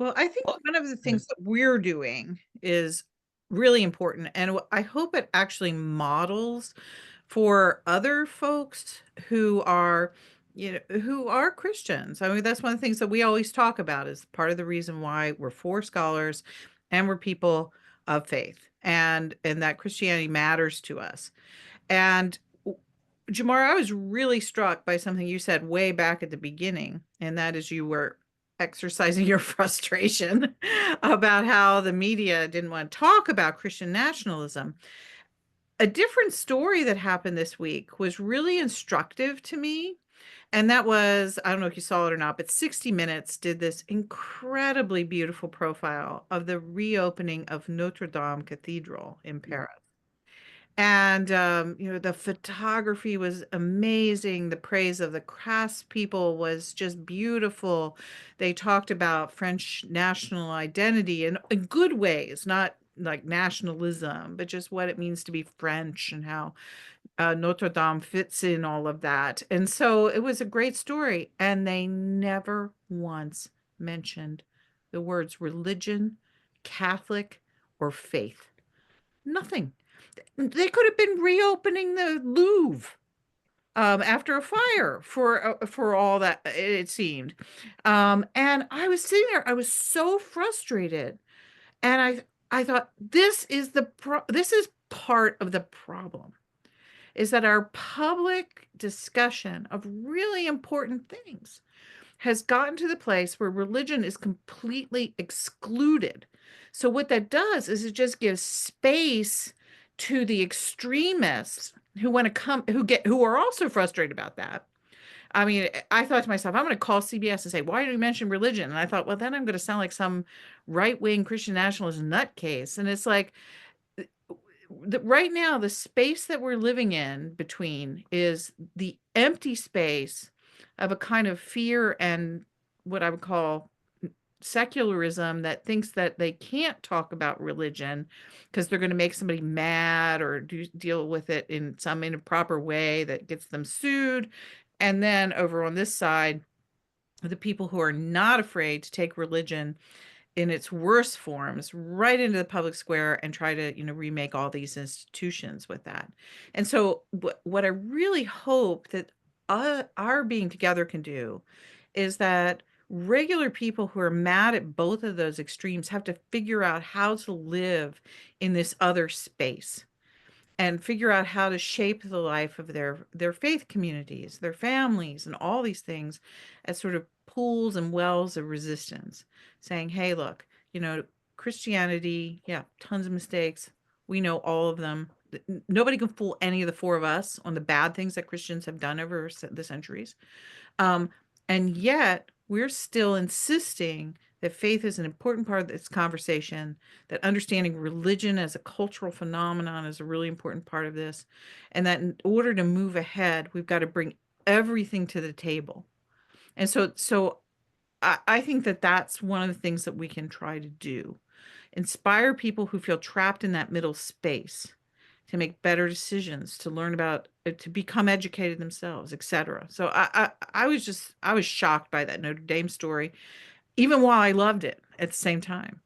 Well, I think one of the things that we're doing is really important, and I hope it actually models for other folks who are, who are Christians. I mean, that's one of the things that we always talk about is part of the reason why we're for scholars and we're people of faith, and that Christianity matters to us. And Jamar, I was really struck by something you said way back at the beginning, and that is you were exercising your frustration about how the media didn't want to talk about Christian nationalism. A different story that happened this week was really instructive to me. And that was, I don't know if you saw it or not, but 60 Minutes did this incredibly beautiful profile of the reopening of Notre Dame Cathedral in Paris. And the photography was amazing. The praise of the craftspeople was just beautiful. They talked about French national identity in good ways, not like nationalism, but just what it means to be French and how Notre Dame fits in all of that. And so it was a great story. And they never once mentioned the words religion, Catholic, or faith. Nothing. They could have been reopening the Louvre after a fire for all that it seemed. And I was sitting there, I was so frustrated, and I thought this is part of the problem is that our public discussion of really important things has gotten to the place where religion is completely excluded. So what that does is it just gives space to the extremists who want to come who are also frustrated about that. I mean, I thought to myself, I'm going to call CBS and say, why do you mention religion? And I thought, well, then I'm going to sound like some right-wing Christian nationalist nutcase. And it's like right now, the space that we're living in between is the empty space of a kind of fear and what I would call secularism that thinks that they can't talk about religion because they're going to make somebody mad or deal with it in some improper way that gets them sued. And then over on this side, the people who are not afraid to take religion in its worst forms right into the public square and try to remake all these institutions with that. And so what I really hope that our being together can do is that regular people who are mad at both of those extremes have to figure out how to live in this other space and figure out how to shape the life of their faith communities, their families, and all these things as sort of pools and wells of resistance, saying, hey, look, Christianity, yeah, tons of mistakes. We know all of them. Nobody can fool any of the four of us on the bad things that Christians have done over the centuries. Um, and yet we're still insisting that faith is an important part of this conversation, that understanding religion as a cultural phenomenon is a really important part of this, and that in order to move ahead, we've got to bring everything to the table. And so I think that that's one of the things that we can try to do. Inspire people who feel trapped in that middle space to make better decisions, to learn about, to become educated themselves, etc. So I was shocked by that Notre Dame story, even while I loved it at the same time.